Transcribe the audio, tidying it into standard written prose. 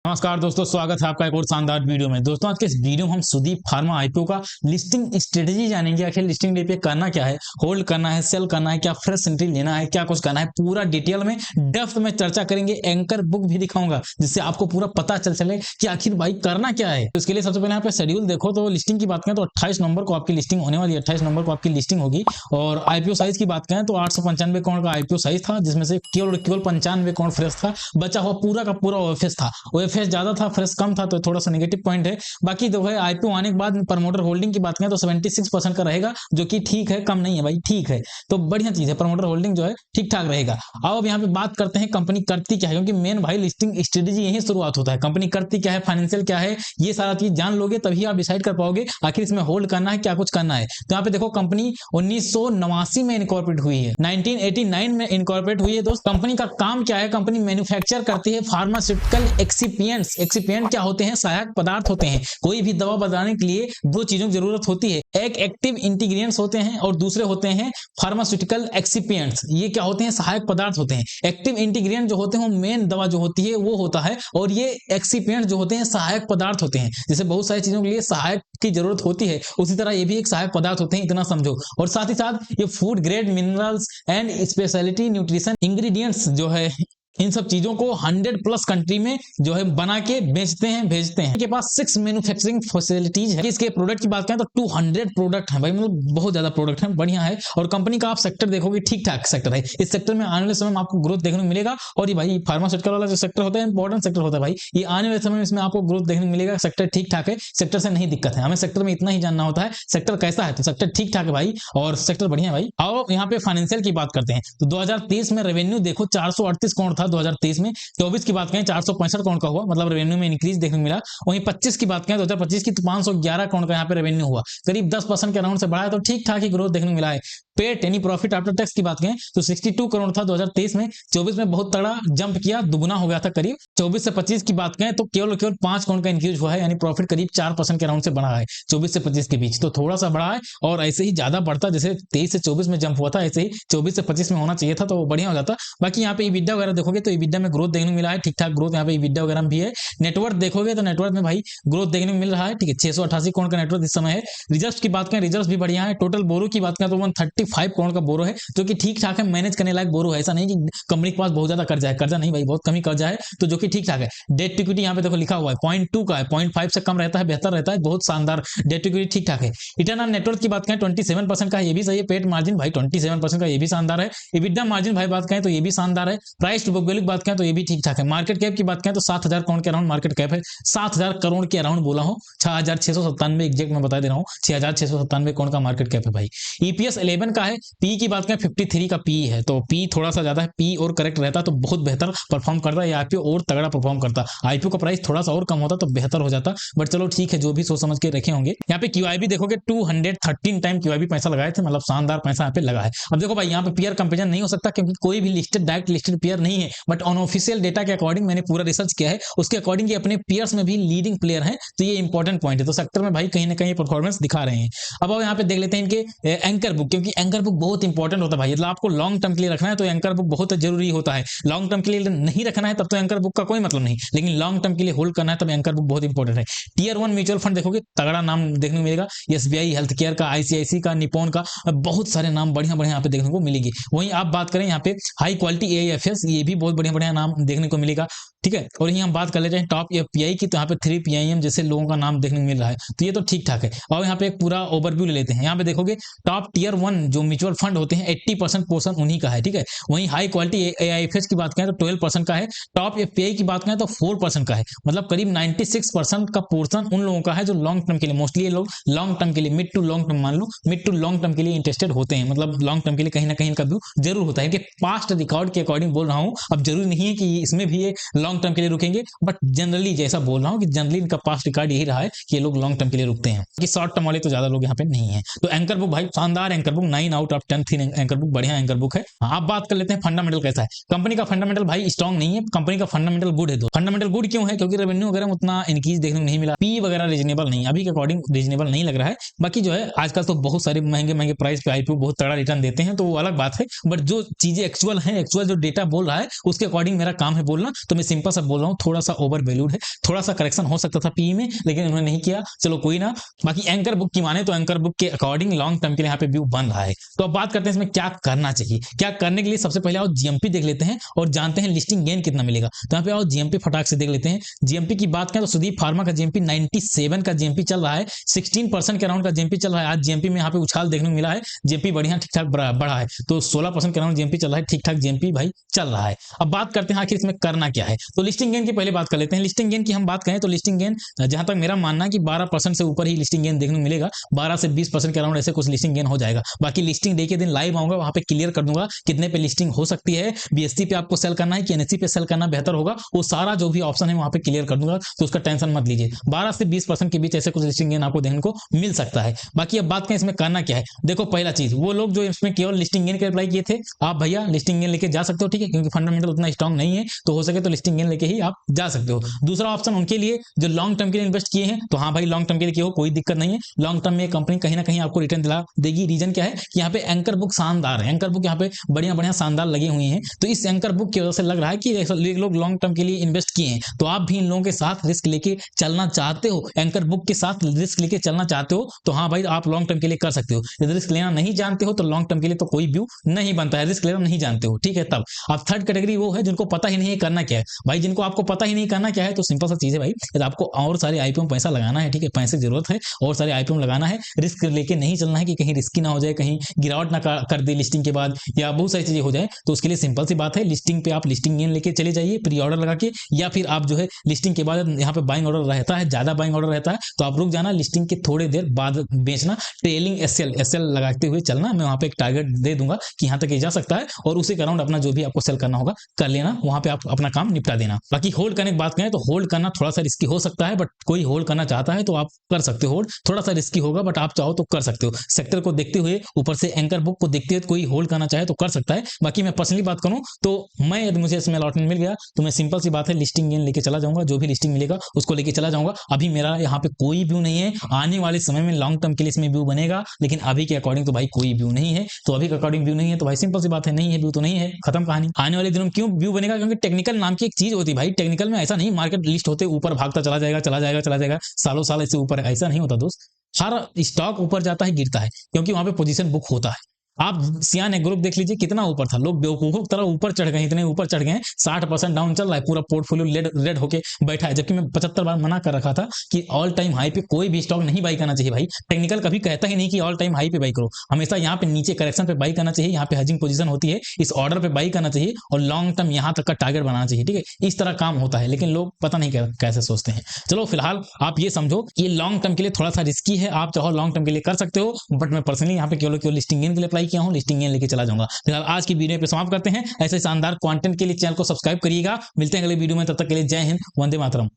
नमस्कार दोस्तों, स्वागत है आपका एक और शानदार वीडियो में। दोस्तों आज के इस वीडियो में हम सुदीप फार्मा आईपीओ का लिस्टिंग स्ट्रेटेजी जानेंगे। आखिर लिस्टिंग डे पे करना क्या है, होल्ड करना है, सेल करना है, क्या फ्रेश एंट्री लेना है, क्या कुछ करना है, पूरा डिटेल में डेप्थ में चर्चा करेंगे। एंकर बुक भी दिखाऊंगा जिससे आपको पूरा पता चले कि आखिर भाई करना क्या है। तो इसके लिए सबसे पहले यहाँ पे शेड्यूल देखो। तो लिस्टिंग की बात करें तो 28 नवंबर को आपकी लिस्टिंग होने वाली है। 28 नवंबर को आपकी लिस्टिंग होगी। और आईपीओ साइज की बात करें तो 895 करोड़ का आईपीओ साइज था, जिसमें से केवल 95 करोड़ फ्रेश था। बचा हुआ पूरा का पूरा ओएफएस था। ओएफएस ज्यादा था, फ्रेश कम था, तो थोड़ा सा नेगेटिव पॉइंट है। बाकी जो है आईपीओ आने के बाद प्रमोटर होल्डिंग की बात करें तो 76% का रहेगा, जो कि ठीक है, कम नहीं है भाई, ठीक है। तो बढ़िया चीज है, प्रमोटर होल्डिंग जो है ठीक ठाक रहेगा। आओ अब यहाँ पे बात करते हैं कंपनी करती क्या है, क्योंकि मेन भाई लिस्टिंग स्ट्रेटेजी यही शुरुआत होता है। कंपनी करती क्या है, फाइनेंशियल क्या है, ये सारा चीज जान लोगे तभी आप डिसाइड कर पाओगे आखिर इसमें होल्ड करना है, क्या कुछ करना है। तो यहाँ पे देखो, कंपनी 1989 में इनकॉर्पोरेट हुई है, 1989 में इनकॉर्पोरेट हुई है। दोस्त कंपनी का काम क्या है, कंपनी मैन्युफैक्चर करती है फार्मास्यूटिकल एक्सिपिएंट्स। एक्सिपिएंट क्या होते हैं, सहायक पदार्थ होते हैं। कोई भी दवा बनाने के लिए दो चीजों की जरूरत होती है, एक एक्टिव इंटीग्रेंट्स होते हैं और दूसरे होते हैं फार्मास्यूटिकल एक्सिपिएंट्स। ये क्या होते हैं, सहायक पदार्थ होते हैं। एक्टिव इंटीग्रेंट जो होते हैं वो मेन दवा जो होती है वो होता है, और ये एक्सिपिएंट जो होते हैं सहायक पदार्थ होते हैं। जैसे बहुत सारी चीजों के लिए सहायक की जरूरत होती है, उसी तरह ये भी एक सहायक पदार्थ होते हैं, इतना समझो। और साथ ही साथ ये food grade minerals and speciality nutrition ingredients जो है, इन सब चीजों को 100+ कंट्री में जो है बना के भेजते हैं। इनके पास 6 मैन्युफैक्चरिंग फैसिलिटीज है। इसके प्रोडक्ट की बात करें तो 200 प्रोडक्ट है भाई, मतलब बहुत ज्यादा प्रोडक्ट है, बढ़िया है। और कंपनी का आप सेक्टर देखोगे, ठीक ठाक सेक्टर है। इस सेक्टर में आने वाले समय में आपको ग्रोथ देखने को मिलेगा। और ये भाई फार्मास्यूटिकल वाला जो सेक्टर होता है, इंपॉर्टेंट सेक्टर होता है भाई, ये आने वाले समय में इसमें आपको ग्रोथ देखने को मिलेगा। सेक्टर ठीक ठाक है, सेक्टर से नहीं दिक्कत है। हमें सेक्टर में इतना ही जानना होता है सेक्टर कैसा है, तो सेक्टर ठीक ठाक है भाई, और सेक्टर बढ़िया है भाई। आओ यहाँ पे फाइनेंशियल की बात करते हैं। तो 2023 में रेवेन्यू देखो 438 करोड़ था 2023 में। 24 की बात करें 465 करोड़ का हुआ, मतलब रेवेन्यू में इंक्रीज देखने को मिला। वहीं 25 की बात करें 2025 की तो 511 करोड़ का यहाँ पे रेवेन्यू हुआ, करीब 10% के अराउंड से बढ़ा है, तो ठीक ठाक ही ग्रोथ देखने को मिला है। पेट यानी प्रॉफिट आफ्टर टैक्स की बात करें तो 62 करोड़ था 2023 में। 24 में बहुत तगड़ा जंप किया, दुगुना हो गया था करीब। 24 से 25 की बात करें तो केवल 5 करोड़ का इंक्रीज हुआ है, यानी प्रॉफिट करीब 4% के अराउंड से बढ़ा है 24 से 25 के बीच, तो थोड़ा सा बढ़ा है। और ऐसे ही ज्यादा बढ़ता, जैसे 23 से 24 में जंप हुआ था, ऐसे ही 24 से 25 में होना चाहिए था, तो बढ़िया हो जाता। बाकी यहाँ पे ईबिटा वगैरह देखोगे तो ईबिटा में ग्रोथ देखने को मिला है, ठीक ठाक ग्रोथ यहाँ पे ईबिटा वगैरह भी है। नेटवर्थ देखोगे तो नेटवर्थ में भाई ग्रोथ देखने को मिल रहा है, ठीक है, 688 करोड़ का नेटवर्थ इस समय है। रिजर्व की बात करें, रिजर्व भी बढ़िया है। टोटल बोरो की बात करें तो 135 करोड़ का बोरो है, जो कि ठीक ठाक है, मैनेज करने लायक बोरो है। ऐसा नहीं कि कंपनी के पास बहुत ज्यादा कर्जा है, कर्जा नहीं भाई, बहुत कम ही कर्जा है, तो जो कि ठीक ठाक है। डेट इक्विटी यहाँ पे देखो लिखा हुआ है 0.2 का है, 0.5 से कम रहता है, बेहतर रहता है, बहुत शानदार डेट इक्विटी ठीक ठाक है। रिटर्न ऑन नेटवर्थ की बात करें 27% का है, ये भी सही है। पेट मार्जिन भाई 27% का, ये भी शानदार है। इबिटा मार्जिन भाई बात करें तो ये भी शानदार है। प्राइस टू बुक वैल्यू की बात करें तो ये भी ठीक ठाक है। मार्केट कैप की बात करें तो 7000 करोड़ के अराउंड मार्केट कैप है, 7000 करोड़ के अराउंड बोला हूं, 6697 एग्जैक्ट मैं बता दे रहा हूं, 6697 करोड़ का मार्केट कैप है भाई। ईपीएस 11 का है। पी की बात करें 53 का पी है, तो पी थोड़ा सा ज्यादा है। पी और करेक्ट रहता तो बहुत बेहतर परफॉर्म करता है, आईपीओ और तगड़ा परफॉर्म करता। आईपीओ का प्राइस थोड़ा सा और कम होता तो बेहतर हो जाता, बट चलो ठीक है, जो भी सोच समझ के रखे होंगे। यहाँ पे क्यूआईबी देखोगे 213 टाइम क्यूआईबी पैसा लगाए थे, मतलब शानदार पैसा यहाँ पे लगा है। अब देखो भाई, यहाँ पे पीयर कंपेरिजन नहीं हो सकता, क्योंकि कोई भी लिस्टेड डायरेक्ट लिस्टेड पीयर नहीं है, बट अनऑफिशियल डेटा के अकॉर्डिंग मैंने पूरा रिसर्च किया है, उसके अकॉर्डिंग ये अपने पीयर्स में भी लीडिंग प्लेयर है, तो ये इंपॉर्टेंट पॉइंट है। तो सेक्टर में भाई कहीं ना कहीं परफॉर्मेंस दिखा रहे हैं। अब यहाँ पे देख लेते हैं इनके एंकर बुक, क्योंकि एंकर बुक बहुत इंपॉर्टेंट होता है भाई। मतलब आपको लॉन्ग टर्म के लिए रखना है तो एंकर बुक बहुत जरूरी होता है। लॉन्ग टर्म के लिए नहीं रखना है तब तो एंकर बुक का कोई मतलब नहीं, लेकिन लॉन्ग टर्म के लिए होल्ड करना है तब एंकर बुक बहुत इंपॉर्टेंट है। टियर 1 म्यूचुअल फंड देखोगे, तगड़ा नाम देखने को मिलेगा, एसबीआई हेल्थ केयर का, आईसीआईसी का, निपॉन का, बहुत सारे नाम बढ़िया बढ़िया यहाँ पे देखने को मिलेगी। वहीं आप बात करें यहाँ पे हाई क्वालिटी एआईएफएस, ये भी बहुत बढ़िया बढ़िया नाम देखने को मिलेगा, ठीक है। और यही हम बात कर लेते हैं टॉप एफपीआई की, तो यहाँ पे 3PIM जैसे लोगों का नाम देखने को मिल रहा है, तो ये तो ठीक ठाक है। और यहाँ पे एक पूरा ओवरव्यू ले लेते हैं। यहाँ पे देखोगे टॉप टियर 1 जो म्यूचुअल फंड होते हैं 80% पोर्शन उन्हीं का है, ठीक है। वहीं हाई क्वालिटी एआईएफएस की बात करें तो 12% का है। टॉप एफपीआई की बात करें तो 4% का है, मतलब करीब 96% का पोर्शन उन लोगों का है जो लॉन्ग टर्म के लिए, मोस्टली ये लोग लॉन्ग टर्म के लिए, मिड टू लॉन्ग टर्म, मान लो मिड टू लॉन्ग टर्म के लिए इंटरेस्टेड होते हैं, मतलब लॉन्ग टर्म के लिए कहीं ना कहीं इनका व्यू जरूर होता है। कि पास्ट रिकॉर्ड के अकॉर्डिंग बोल रहा हूँ, अब जरूरी नहीं है कि इसमें भी ये लॉन्ग टर्म के लिए रुकेंगे, बट जनरली जैसा बोल रहा हूँ कि जनरली इनका पास्ट रिकॉर्ड यही रहा है कि ये लोग लॉन्ग टर्म के लिए रुकते हैं, कि शॉर्ट टर्म वाले तो ज्यादा लोग यहाँ पे नहीं है। तो एंकर बुक भाई शानदार एंकर बुक, 9 आउट ऑफ 10 थी एंकर बुक, बढ़िया एंकर बुक है। आप बात कर लेते हैं फंडामेंटल कैसा है। कंपनी का फंडामेंटल भाई स्ट्रॉन्ग नहीं है, कंपनी का फंडामेंटल गुड है। फंडामेंटल गुड क्यों है? क्योंकि रेवेन्यू वगैरह उतना इंक्रीज देखने को नहीं मिला, पी वगैरह रीजनेबल नहीं, अभी के अकॉर्डिंग रीजनेबल नहीं लग रहा है। बाकी जो है आजकल तो बहुत सारे महंगे महंगे प्राइस पे आईपीओ बहुत तगड़ा रिटर्न देते हैं, तो वो अलग बात है। बट जो चीजें एक्चुअल है, एक्चुअल जो डेटा बोल रहा है उसके अकॉर्डिंग मेरा काम है बोलना, तो मैं सिंपल सा बोल रहा हूँ, थोड़ा सा ओवर वैल्यूड है, थोड़ा सा करेक्शन हो सकता था पी में, लेकिन उन्होंने नहीं किया, चलो कोई ना। बाकी एंकर बुक की माने तो एंकर बुक के अकॉर्डिंग लॉन्ग टर्म के लिए यहाँ पे व्यू बन रहा है। तो अब बात करते हैं इसमें क्या करना चाहिए। क्या करने के लिए सबसे पहले आओ जीएमपी देख लेते हैं और जानते हैं लिस्टिंग गेन कितना मिलेगा। तो यहाँ पे आओ जीएमपी फटाक से देख लेते हैं। जीएमपी की बात करें तो सुदीप फार्मा का जीएमपी 97 का जीएमपी चल रहा है, 16% के अराउंड का जीएमपी चल रहा है। आज जीएमपी में यहाँ पे उछाल देखने को मिला है, जीएमपी बढ़िया ठीक ठाक बढ़ा है, तो 16% के अराउंड जीएमपी चल रहा है, ठीक ठाक जीएमपी भाई चल रहा है। अब बात करते हैं आखिर इसमें करना क्या है। तो लिस्टिंग गेन की पहले बात कर लेते हैं। लिस्टिंग गेन की हम बात करें तो लिस्टिंग गेन जहां तक मेरा मानना है कि 12% से ऊपर ही लिस्टिंग गेन देखने को मिलेगा, 12 से 20% के अराउंड ऐसे कुछ लिस्टिंग गेन हो जाएगा। बाकी लिस्टिंग डे के दिन लाइव आऊंगा, वहां पे क्लियर कर दूंगा कितने पे लिस्टिंग हो सकती है, बीएससी पे आपको सेल करना है कि एनएससी पे सेल करना बेहतर होगा, वो सारा जो भी ऑप्शन है वहां पे क्लियर कर दूंगा, तो उसका टेंशन मत लीजिए। 12 से 20% के बीच ऐसे कुछ लिस्टिंग गेन आपको देखने को मिल सकता है। बाकी अब बात करें इसमें करना क्या है। देखो पहला चीज, वो लोग जो इसमें केवल लिस्टिंग गेन के अप्लाई किए थे, आप भैया लिस्टिंग गेन लेके जा सकते हो, ठीक है, क्योंकि फंडामेंटल उतना स्ट्रॉन्ग नहीं है, तो हो सके तो लिस्टिंग गेन लेके ही आप जा सकते हो। दूसरा ऑप्शन उनके लिए जो लॉन्ग टर्म के लिए इन्वेस्ट किए हैं, तो हाँ भाई लॉन्ग टर्म के लिए किए हो कोई दिक्कत नहीं है, लॉन्ग टर्म में कंपनी कहीं ना कहीं आपको रिटर्न दिला देगी। रीजन क्या है कि यहाँ पे एंकर बुक शानदार है, एंकर बुक यहाँ पे बढ़िया बढ़िया शानदार लगी हुई है, तो इस एंकर बुक की वजह से लग रहा है कि लोग लॉन्ग टर्म के लिए इन्वेस्ट किए हैं। तो आप भी इन लोगों के साथ रिस्क लेके चलना चाहते हो, एंकर बुक के साथ रिस्क लेके चलना चाहते हो, तो हाँ भाई आप लॉन्ग टर्म के लिए कर सकते हो। यदि रिस्क लेना नहीं जानते हो तो लॉन्ग टर्म के लिए तो कोई व्यू नहीं बनता है, रिस्क लेना नहीं जानते हो, ठीक है। तब अब थर्ड कैटेगरी वो है जिनको पता ही नहीं है करना क्या है। भाई जिनको आपको पता ही नहीं करना क्या है, तो सिंपल सा चीज है भाई, यदि आपको और सारे आईपीओ में पैसा लगाना है, ठीक है, पैसे की जरूरत है, और सारे आईपीओ में लगाना है, रिस्क लेके नहीं चलना है कि कहीं रिस्की ना हो जाए, कहीं गिरावट ना कर दे लिस्टिंग के बाद, या बहुत सारी चीजें हो जाए, तो उसके लिए सिंपल सी बात है, लिस्टिंग पे आप लिस्टिंग गेन लेके चले जाइए प्री ऑर्डर लगा के, या फिर आप जो है लिस्टिंग के बाद यहाँ पे बाइंग ऑर्डर रहता है, ज्यादा बाइंग ऑर्डर रहता है, तो आप रुक जाना, लिस्टिंग के थोड़ी देर बाद बेचना, ट्रेलिंग एसएल लगाते हुए चलना। मैं वहां पे एक टारगेट दे दूंगा कि यहाँ तक ये जा सकता है, और उसी के अराउंड अपना जो भी आपको सेल करना होगा कर लेना, वहां पे आप अपना काम निपटा देना। बाकी होल्ड करने की बात करें तो होल्ड करना थोड़ा सा रिस्की हो सकता है, बट कोई होल्ड करना चाहता है तो आप कर सकते हो होल्ड, थोड़ा सा रिस्की होगा बट आप चाहो तो कर सकते हो। सेक्टर को देखते हुए, ऊपर से एंकर बुक को देखते हुए कोई होल्ड करना चाहे तो कर सकता है। बाकी मैं पर्सनली बात करूं तो मैं, यदि मुझे इसमें अलॉटमेंट मिल गया तो मैं सिंपल सी बात है लिस्टिंग गेन लेके चला जाऊंगा, जो भी लिस्टिंग मिलेगा उसको लेके चला जाऊंगा। अभी मेरा यहाँ पे कोई व्यू नहीं है, आने वाले समय में लॉन्ग टर्म के लिए इसमें व्यू बनेगा, लेकिन अभी के अकॉर्डिंग तो भाई कोई व्यू नहीं है। तो अभी के अकॉर्डिंग व्यू नहीं है तो भाई सिंपल सी बात है, नहीं है व्यू तो नहीं है, खत्म कहानी। आने वाले दिनों में क्यों व्यू बनेगा? क्योंकि टेक्निकल नाम की एक चीज होती है भाई, टेक्निकल में ऐसा नहीं मार्केट लिस्ट होते ऊपर भागता चला जाएगा चला जाएगा चला जाएगा, सालों साल इससे ऊपर, ऐसा नहीं होता दोस्त। हर स्टॉक ऊपर जाता है गिरता है, क्योंकि वहां पे पोजीशन बुक होता है। आप सियान एग्रो देख लीजिए कितना ऊपर था, लोग बेवकूफों की तरह ऊपर चढ़ गए, इतने ऊपर चढ़ गए 60% डाउन चल रहा है, पूरा पोर्टफोलियो रेड होके बैठा है। जबकि मैं 75 बार मना कर रखा था कि ऑल टाइम हाई पे कोई भी स्टॉक नहीं बाई करना चाहिए भाई। टेक्निकल कभी कहता ही नहीं कि ऑल टाइम हाई पे बाई करो, हमेशा यहाँ पे नीचे करेक्शन पे बाई करना चाहिए, यहाँ पे हजिंग पोजीशन होती है, इस ऑर्डर पे बाई करना चाहिए और लॉन्ग टर्म यहाँ तक का टारगेट बनाना चाहिए, ठीक है। इस तरह काम होता है, लेकिन लोग पता नहीं कैसे सोचते हैं। चलो फिलहाल आप ये समझो कि लॉन्ग टर्म के लिए थोड़ा सा रिस्की है, आप चाहो लॉन्ग टर्म के लिए कर सकते हो, बट मैं पर्सनली यहाँ पे केवल लिस्टिंग गेन के लिए अप्लाई किया हूँ, लिस्टिंग गेन लेके चला जाऊंगा। फिलहाल आज की वीडियो पे समाप्त करते हैं। ऐसे शानदार कंटेंट के लिए चैनल को सब्सक्राइब करिएगा। मिलते हैं अगले वीडियो में, तब तक के लिए जय हिंद, वंदे मातरम।